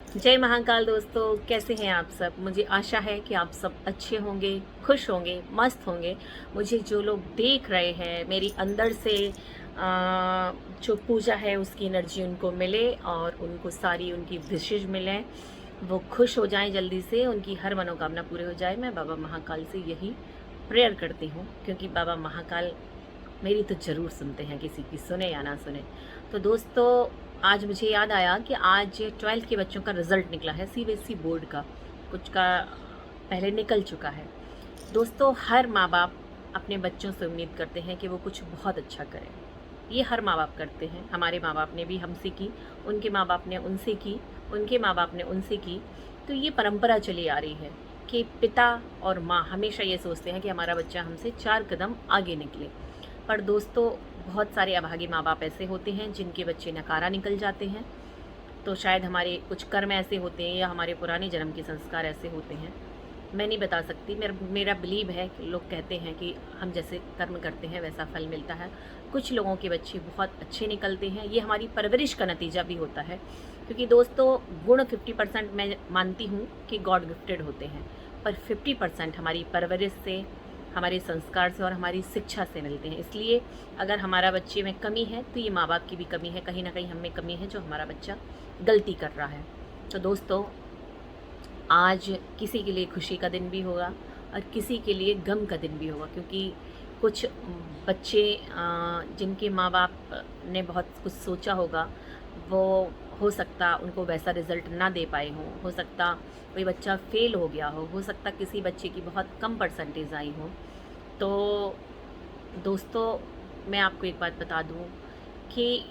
जय महाकाल दोस्तों, कैसे हैं आप सब। मुझे आशा है कि आप सब अच्छे होंगे, खुश होंगे, मस्त होंगे। मुझे जो लोग देख रहे हैं, मेरी अंदर से जो पूजा है उसकी एनर्जी उनको मिले और उनको सारी उनकी विशेष मिलें, वो खुश हो जाएं जल्दी से, उनकी हर मनोकामना पूरी हो जाए। मैं बाबा महाकाल से यही प्रेयर करती हूँ, क्योंकि बाबा महाकाल मेरी तो ज़रूर सुनते हैं, किसी की सुने या ना सुने। तो दोस्तों, आज मुझे याद आया कि आज 12th के बच्चों का रिज़ल्ट निकला है, सीबीएसई बोर्ड का। कुछ का पहले निकल चुका है। दोस्तों, हर माँ बाप अपने बच्चों से उम्मीद करते हैं कि वो कुछ बहुत अच्छा करें। ये हर माँ बाप करते हैं। हमारे माँ बाप ने भी हमसे की, उनके माँ बाप ने उनसे की, उनके माँ बाप ने उनसे की। तो ये परंपरा चली आ रही है कि पिता और माँ हमेशा ये सोचते हैं कि हमारा बच्चा हमसे 4 कदम आगे निकले। पर दोस्तों, बहुत सारे अभागे माँ बाप ऐसे होते हैं जिनके बच्चे नकारा निकल जाते हैं। तो शायद हमारे कुछ कर्म ऐसे होते हैं या हमारे पुराने जन्म के संस्कार ऐसे होते हैं। मैं नहीं बता सकती। मेरा बिलीव है कि लोग कहते हैं कि हम जैसे कर्म करते हैं वैसा फल मिलता है। कुछ लोगों के बच्चे बहुत अच्छे निकलते हैं। ये हमारी परवरिश का नतीजा भी होता है, क्योंकि दोस्तों गुण 50% मैं मानती हूँ कि गॉड गिफ्टेड होते हैं, पर 50% हमारी परवरिश से, हमारे संस्कार से और हमारी शिक्षा से मिलते हैं। इसलिए अगर हमारा बच्चे में कमी है तो ये माँ बाप की भी कमी है, कहीं ना कहीं हम में कमी है जो हमारा बच्चा गलती कर रहा है। तो दोस्तों, आज किसी के लिए खुशी का दिन भी होगा और किसी के लिए गम का दिन भी होगा, क्योंकि कुछ बच्चे जिनके माँ बाप ने बहुत कुछ सोचा होगा, वो हो सकता उनको वैसा रिज़ल्ट ना दे पाए हों, हो सकता कोई बच्चा फेल हो गया हो सकता किसी बच्चे की बहुत कम परसेंटेज आई हो। तो दोस्तों, मैं आपको एक बात बता दूं कि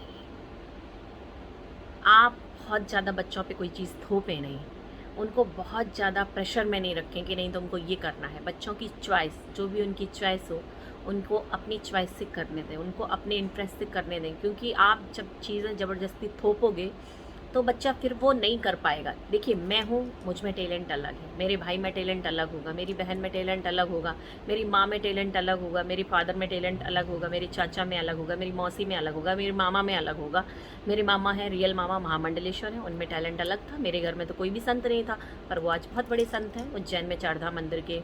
आप बहुत ज़्यादा बच्चों पे कोई चीज़ थोपें नहीं, उनको बहुत ज़्यादा प्रेशर में नहीं रखें कि नहीं तुमको ये करना है। बच्चों की चॉइस, जो भी उनकी चॉइस हो, उनको अपनी चॉइस से करने दें, उनको अपने इंटरेस्ट से करने दें। क्योंकि आप जब चीज़ें ज़बरदस्ती थोपोगे तो बच्चा फिर वो नहीं कर पाएगा। देखिए, मैं हूँ, मुझ में टैलेंट अलग है, मेरे भाई में टैलेंट अलग होगा, मेरी बहन में टैलेंट अलग होगा, मेरी माँ में टैलेंट अलग होगा, मेरे फादर में टैलेंट अलग होगा, मेरे चाचा में अलग होगा, मेरी मौसी में अलग होगा, मेरे मामा में अलग होगा। मेरे मामा हैं, रियल मामा महामंडलेश्वर हैं, उनमें टैलेंट अलग था। मेरे घर में तो कोई भी संत नहीं था, पर वो आज बहुत बड़े संत हैं। उज्जैन में चारधाम मंदिर के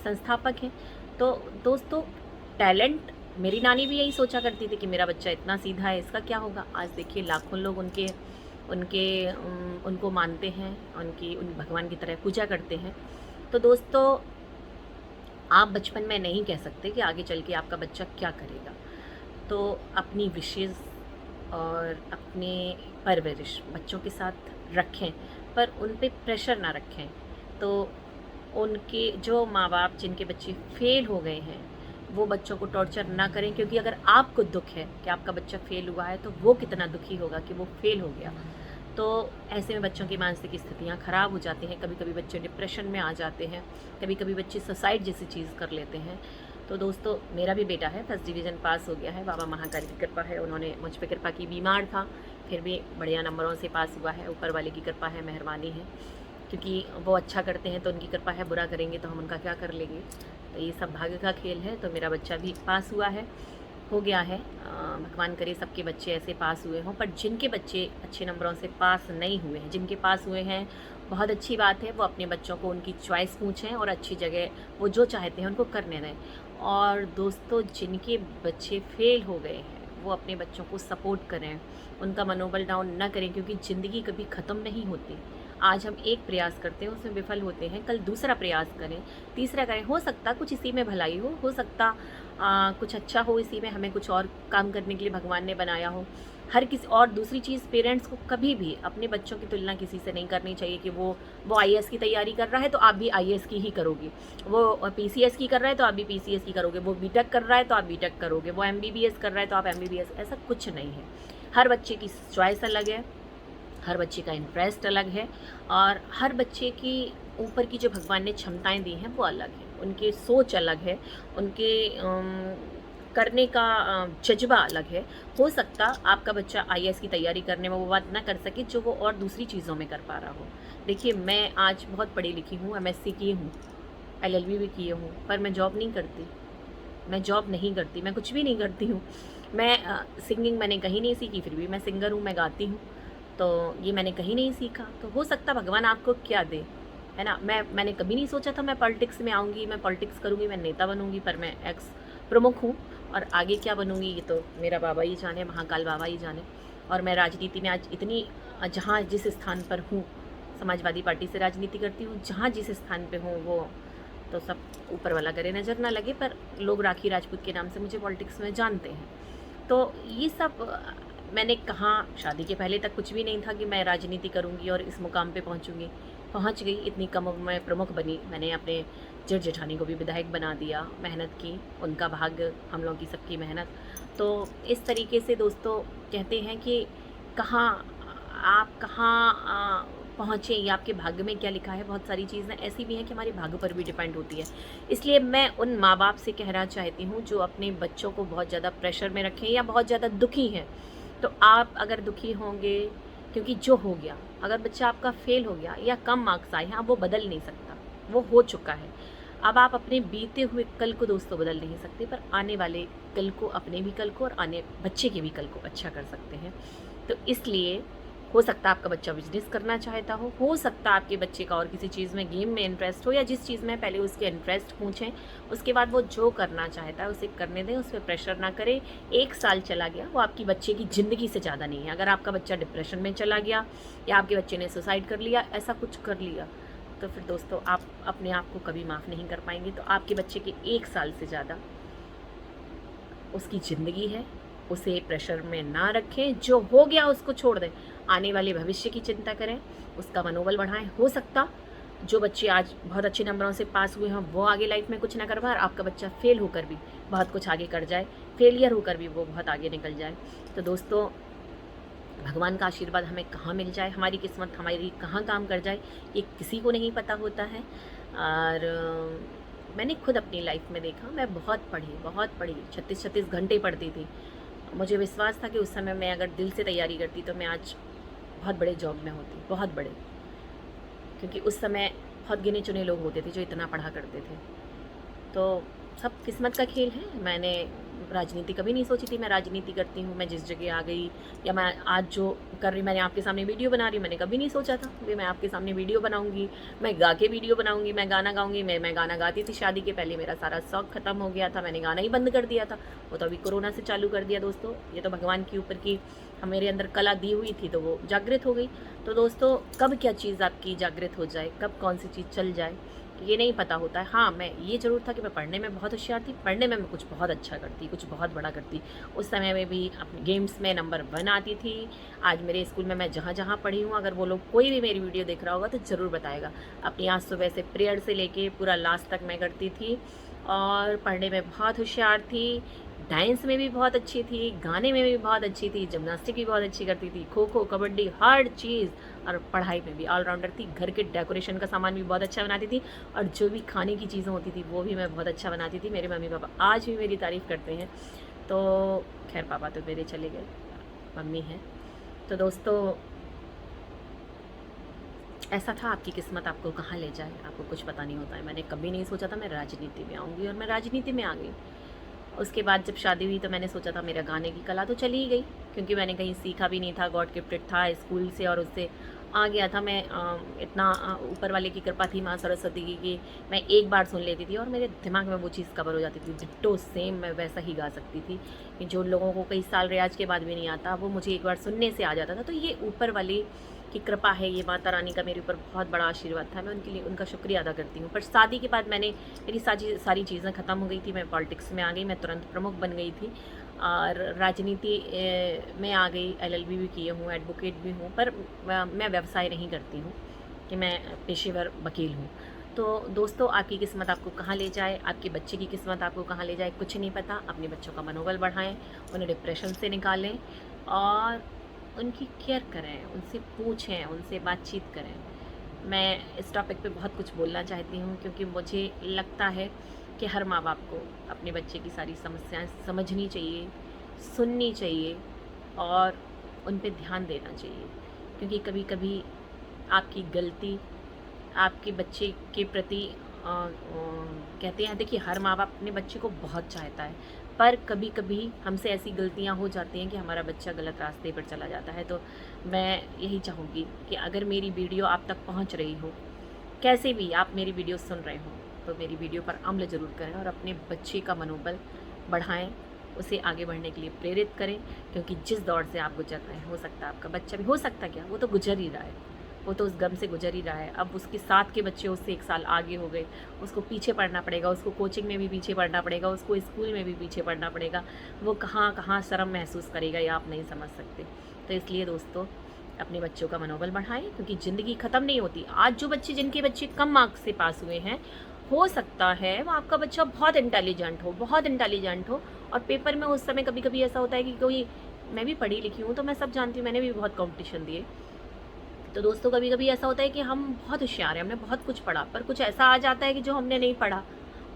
संस्थापक हैं। तो दोस्तों, टैलेंट, मेरी नानी भी यही सोचा करती थी कि मेरा बच्चा इतना सीधा है, इसका क्या होगा। आज देखिए, लाखों लोग उनके उनके उनको मानते हैं, उन भगवान की तरह पूजा करते हैं। तो दोस्तों, आप बचपन में नहीं कह सकते कि आगे चल के आपका बच्चा क्या करेगा। तो अपनी विशेष और अपने परवरिश बच्चों के साथ रखें, पर उन पे प्रेशर ना रखें। तो उनके जो माँ बाप जिनके बच्चे फेल हो गए हैं, वो बच्चों को टॉर्चर ना करें, क्योंकि अगर आपको दुख है कि आपका बच्चा फेल हुआ है तो वो कितना दुखी होगा कि वो फेल हो गया। तो ऐसे में बच्चों की मानसिक स्थितियाँ ख़राब हो जाती हैं। कभी कभी बच्चे डिप्रेशन में आ जाते हैं, कभी कभी बच्चे सुसाइड जैसी चीज़ कर लेते हैं। तो दोस्तों, मेरा भी बेटा है, फर्स्ट डिवीज़न पास हो गया है। बाबा महाकाल की कृपा है, उन्होंने मुझ पर कृपा की। बीमार था, फिर भी बढ़िया नंबरों से पास हुआ है। ऊपर वाले की कृपा है, मेहरबानी है, क्योंकि वो अच्छा करते हैं तो उनकी कृपा है, बुरा करेंगे तो हम उनका क्या कर लेंगे। तो ये सब भाग्य का खेल है। तो मेरा बच्चा भी पास हुआ है, हो गया है। भगवान करे सबके बच्चे ऐसे पास हुए हों। पर जिनके बच्चे अच्छे नंबरों से पास नहीं हुए हैं, जिनके पास हुए हैं, बहुत अच्छी बात है। वो अपने बच्चों को उनकी चॉइस पूछें और अच्छी जगह वो जो चाहते हैं उनको करने दें। और दोस्तों, जिनके बच्चे फेल हो गए हैं, वो अपने बच्चों को सपोर्ट करें, उनका मनोबल डाउन ना करें, क्योंकि ज़िंदगी कभी ख़त्म नहीं होती। आज हम एक प्रयास करते हैं, उसमें विफल होते हैं, कल दूसरा प्रयास करें, तीसरा करें। हो सकता कुछ इसी में भलाई हो सकता कुछ अच्छा हो इसी में, हमें कुछ और काम करने के लिए भगवान ने बनाया हो। हर किसी और दूसरी चीज़, पेरेंट्स को कभी भी अपने बच्चों की तुलना किसी से नहीं करनी चाहिए कि वो आईएएस की तैयारी कर रहा है तो आप भी आईएएस की ही करोगे, वो पीसीएस की कर रहा है तो आप भी पीसीएस की करोगे, वो बीटेक कर रहा है तो आप बीटेक करोगे, वो एमबीबीएस कर रहा है तो आप एमबीबीएस। ऐसा कुछ नहीं है। हर बच्चे की चॉइस अलग है, हर बच्चे का इंटरेस्ट अलग है, और हर बच्चे की ऊपर की जो भगवान ने क्षमताएं दी हैं वो अलग है, उनकी सोच अलग है, उनके करने का जज्बा अलग है। हो सकता आपका बच्चा आईएएस की तैयारी करने में वो बात ना कर सके जो वो और दूसरी चीज़ों में कर पा रहा हो। देखिए, मैं आज बहुत पढ़ी लिखी हूँ, एमएससी की हूँ, एलएलबी भी किए हूँ, पर मैं जॉब नहीं करती। मैं जॉब नहीं करती, मैं कुछ भी नहीं करती हूँ। मैं सिंगिंग मैंने कहीं नहीं सीखी, फिर भी मैं सिंगर हूँ, मैं गाती हूँ। तो ये मैंने कहीं नहीं सीखा। तो हो सकता भगवान आपको क्या दे, है ना। मैंने कभी नहीं सोचा था मैं पॉलिटिक्स में आऊँगी, मैं पॉलिटिक्स करूँगी, मैं नेता बनूँगी, पर मैं एक्स प्रमुख हूँ। और आगे क्या बनूँगी ये तो मेरा बाबा ही जाने, महाकाल बाबा ही जाने। और मैं राजनीति में आज इतनी जहाँ जिस स्थान पर हूँ, समाजवादी पार्टी से राजनीति करती हूँ, जहाँ जिस स्थान पे हूँ वो तो सब ऊपर वाला करे, नज़र ना लगे, पर लोग राखी राजपूत के नाम से मुझे पॉलिटिक्स में जानते हैं। तो ये सब मैंने कहाँ, शादी के पहले तक कुछ भी नहीं था कि मैं राजनीति करूँगी और इस मुकाम पे पहुँचूँगी। पहुँच गई, इतनी कम उम्र में प्रमुख बनी। मैंने अपने जेठ जेठानी को भी विधायक बना दिया, मेहनत की, उनका भाग्य, हम लोगों की सबकी मेहनत। तो इस तरीके से दोस्तों कहते हैं कि कहाँ आप कहाँ पहुँचे, ये आपके भाग्य में क्या लिखा है। बहुत सारी चीज़ें ऐसी भी हैं कि हमारे भाग्य पर भी डिपेंड होती है। इसलिए मैं उन माँ बाप से कहना चाहती हूँ जो अपने बच्चों को बहुत ज़्यादा प्रेशर में रखें या बहुत ज़्यादा दुखी हैं। तो आप अगर दुखी होंगे, क्योंकि जो हो गया, अगर बच्चा आपका फेल हो गया या कम मार्क्स आए हैं, अब वो बदल नहीं सकता, वो हो चुका है। अब आप अपने बीते हुए कल को दोस्तों बदल नहीं सकते, पर आने वाले कल को, अपने भी कल को और आने बच्चे के भी कल को अच्छा कर सकते हैं। तो इसलिए हो सकता है आपका बच्चा बिजनेस करना चाहता हो सकता है आपके बच्चे का और किसी चीज़ में, गेम में इंटरेस्ट हो, या जिस चीज़ में पहले उसके इंटरेस्ट पूछें, उसके बाद वो जो करना चाहता है उसे करने दें, उस पर प्रेशर ना करें। 1 साल चला गया वो आपकी बच्चे की ज़िंदगी से ज़्यादा नहीं है। अगर आपका बच्चा डिप्रेशन में चला गया या आपके बच्चे ने सुसाइड कर लिया, ऐसा कुछ कर लिया, तो फिर दोस्तों आप अपने आप को कभी माफ़ नहीं कर पाएंगे। तो आपके बच्चे के 1 साल से ज़्यादा उसकी ज़िंदगी है, उसे प्रेशर में ना रखें, जो हो गया उसको छोड़ दें, आने वाले भविष्य की चिंता करें, उसका मनोबल बढ़ाएं। हो सकता जो बच्चे आज बहुत अच्छे नंबरों से पास हुए हैं वो आगे लाइफ में कुछ ना कर पाए, और आपका बच्चा फेल होकर भी बहुत कुछ आगे कर जाए, फेलियर होकर भी वो बहुत आगे निकल जाए। तो दोस्तों भगवान का आशीर्वाद हमें कहाँ मिल जाए, हमारी किस्मत हमारी कहाँ काम कर जाए, ये किसी को नहीं पता होता है। और मैंने खुद अपनी लाइफ में देखा, मैं बहुत पढ़ी, 36 घंटे पढ़ती थी। मुझे विश्वास था कि उस समय मैं अगर दिल से तैयारी करती तो मैं आज बहुत बड़े जॉब में होती, बहुत बड़े, क्योंकि उस समय बहुत गिने चुने लोग होते थे जो इतना पढ़ा करते थे। तो सब किस्मत का खेल है। मैंने राजनीति कभी नहीं सोची थी मैं राजनीति करती हूँ, मैं जिस जगह आ गई, या मैं आज जो कर रही, मैंने आपके सामने वीडियो बना रही, मैंने कभी नहीं सोचा था कि मैं आपके सामने वीडियो बनाऊंगी, मैं गा के वीडियो बनाऊंगी, मैं गाना गाऊंगी। मैं गाना गाती थी शादी के पहले, मेरा सारा शौक खत्म हो गया था, मैंने गाना ही बंद कर दिया था, वो तो अभी कोरोना से चालू कर दिया दोस्तों। ये तो भगवान के ऊपर की मेरे अंदर कला दी हुई थी तो वो जागृत हो गई। तो दोस्तों कब क्या चीज़ आपकी जागृत हो जाए, कब कौन सी चीज़ चल जाए, ये नहीं पता होता है। हाँ, मैं ये ज़रूर था कि मैं पढ़ने में बहुत होशियार थी, पढ़ने में मैं कुछ बहुत अच्छा करती, कुछ बहुत बड़ा करती। उस समय में भी अपने गेम्स में नंबर 1 आती थी। आज मेरे स्कूल में मैं जहाँ जहाँ पढ़ी हूँ, अगर वो लोग कोई भी मेरी वीडियो देख रहा होगा तो ज़रूर बताएगा। अपनी आज सुबह से प्रेयर से लेके पूरा लास्ट तक मैं करती थी, और पढ़ने में बहुत होशियार थी, डांस में भी बहुत अच्छी थी, गाने में भी बहुत अच्छी थी, जिम्नास्टिक भी बहुत अच्छी करती थी, खो खो, कबड्डी, हर चीज़, और पढ़ाई में भी ऑलराउंडर थी। घर के डेकोरेशन का सामान भी बहुत अच्छा बनाती थी, और जो भी खाने की चीज़ें होती थी वो भी मैं बहुत अच्छा बनाती थी। मेरे मम्मी पापा आज भी मेरी तारीफ़ करते हैं। तो खैर पापा तो मेरे चले गए, मम्मी हैं। तो दोस्तों ऐसा था, आपकी किस्मत आपको कहाँ ले जाए आपको कुछ पता नहीं होता है। मैंने कभी नहीं सोचा था मैं राजनीति में आऊँगी, और मैं राजनीति में आ गई। उसके बाद जब शादी हुई तो मैंने सोचा था मेरा गाने की कला तो चली ही गई, क्योंकि मैंने कहीं सीखा भी नहीं था, गॉड गिफ्टेड था स्कूल से, और उससे आ गया था मैं। इतना ऊपर वाले की कृपा थी, माँ सरस्वती की, कि मैं एक बार सुन लेती थी और मेरे दिमाग में वो चीज़ कवर हो जाती थी, डिट्टो सेम मैं वैसा ही गा सकती थी, कि जो लोगों को कई साल रियाज के बाद भी नहीं आता, वो मुझे एक बार सुनने से आ जाता था। तो ये ऊपर वाले की कृपा है, ये माता रानी का मेरे ऊपर बहुत बड़ा आशीर्वाद था, मैं उनके लिए उनका शुक्रिया अदा करती हूँ। पर शादी के बाद मेरी सारी चीज़ें ख़त्म हो गई थी, मैं पॉलिटिक्स में आ गई, मैं तुरंत प्रमुख बन गई थी, और राजनीति में आ गई। LLB भी किए हूँ, एडवोकेट भी हूँ, पर मैं व्यवसाय नहीं करती हूँ कि मैं पेशेवर वकील हूँ। तो दोस्तों आपकी किस्मत आपको कहाँ ले जाए, आपके बच्चे की किस्मत आपको कहाँ ले जाए, कुछ नहीं पता। अपने बच्चों का मनोबल बढ़ाएं, उन्हें डिप्रेशन से निकालें, और उनकी केयर करें, उनसे पूछें, उनसे बातचीत करें। मैं इस टॉपिक पे बहुत कुछ बोलना चाहती हूँ, क्योंकि मुझे लगता है कि हर माँ बाप को अपने बच्चे की सारी समस्याएं समझनी चाहिए, सुननी चाहिए, और उन पे ध्यान देना चाहिए। क्योंकि कभी कभी आपकी गलती आपके बच्चे के प्रति कहते हैं, देखिए हर माँ बाप अपने बच्चे को बहुत चाहता है, पर कभी कभी हमसे ऐसी गलतियां हो जाती हैं कि हमारा बच्चा गलत रास्ते पर चला जाता है। तो मैं यही चाहूँगी कि अगर मेरी वीडियो आप तक पहुंच रही हो, कैसे भी आप मेरी वीडियो सुन रहे हो, तो मेरी वीडियो पर अमल ज़रूर करें और अपने बच्चे का मनोबल बढ़ाएं, उसे आगे बढ़ने के लिए प्रेरित करें। क्योंकि जिस दौर से आप गुजर रहे हैं, हो सकता है आपका बच्चा भी, हो सकता क्या, वो तो गुजर ही रहा है, वो तो उस गम से गुजर ही रहा है। अब उसके साथ के बच्चे उससे 1 साल आगे हो गए, उसको पीछे पढ़ना पड़ेगा, उसको कोचिंग में भी पीछे पढ़ना पड़ेगा, उसको स्कूल में भी पीछे पढ़ना पड़ेगा। वो कहाँ कहाँ शर्म महसूस करेगा, ये आप नहीं समझ सकते। तो इसलिए दोस्तों, अपने बच्चों का मनोबल बढ़ाएं, क्योंकि ज़िंदगी ख़त्म नहीं होती। आज जो बच्चे, जिनके बच्चे कम मार्क्स से पास हुए हैं, हो सकता है वो आपका बच्चा बहुत इंटेलिजेंट हो, बहुत इंटेलिजेंट हो, और पेपर में उस समय कभी कभी ऐसा होता है कि कोई, मैं भी पढ़ी लिखी हूँ तो मैं सब जानती हूँ, मैंने भी बहुत कंपटीशन दिए। तो दोस्तों, कभी कभी ऐसा होता है कि हम बहुत होशियार हैं, हमने बहुत कुछ पढ़ा, पर कुछ ऐसा आ जाता है कि जो हमने नहीं पढ़ा,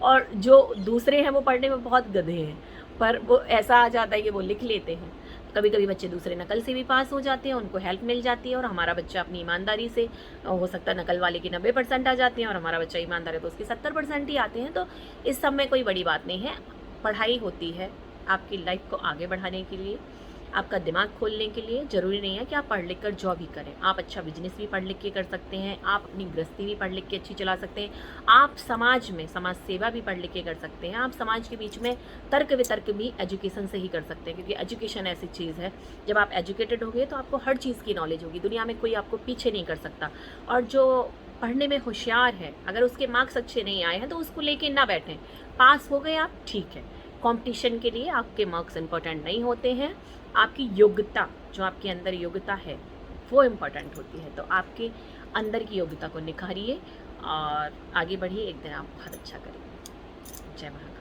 और जो दूसरे हैं वो पढ़ने में बहुत गधे हैं, पर वो ऐसा आ जाता है कि वो लिख लेते हैं। कभी कभी बच्चे दूसरे नकल से भी पास हो जाते हैं, उनको हेल्प मिल जाती है, और हमारा बच्चा अपनी ईमानदारी से, हो सकता है नकल वाले की 90% आ जाती हैं और हमारा बच्चा ईमानदार है तो उसके 70% ही आते हैं। तो इस सब में कोई बड़ी बात नहीं है। पढ़ाई होती है आपकी लाइफ को आगे बढ़ाने के लिए, आपका दिमाग खोलने के लिए। ज़रूरी नहीं है कि आप पढ़ लिख कर जॉब ही करें, आप अच्छा बिजनेस भी पढ़ लिख के कर सकते हैं, आप अपनी गृहस्थी भी पढ़ लिख के अच्छी चला सकते हैं, आप समाज में समाज सेवा भी पढ़ लिख के कर सकते हैं, आप समाज के बीच में तर्क वितर्क भी एजुकेशन से ही कर सकते हैं। क्योंकि एजुकेशन ऐसी चीज़ है, जब आप एजुकेटेड होंगे तो आपको हर चीज़ की नॉलेज होगी, दुनिया में कोई आपको पीछे नहीं कर सकता। और जो पढ़ने में होशियार है, अगर उसके मार्क्स अच्छे नहीं आए हैं तो उसको लेके ना बैठें। पास हो गए आप, ठीक है। कंपटीशन के लिए आपके मार्क्स इंपॉर्टेंट नहीं होते हैं, आपकी योग्यता, जो आपके अंदर योग्यता है वो इम्पॉर्टेंट होती है। तो आपके अंदर की योग्यता को निखारिए और आगे बढ़िए, एक दिन आप बहुत अच्छा करेंगे। जय महाराज।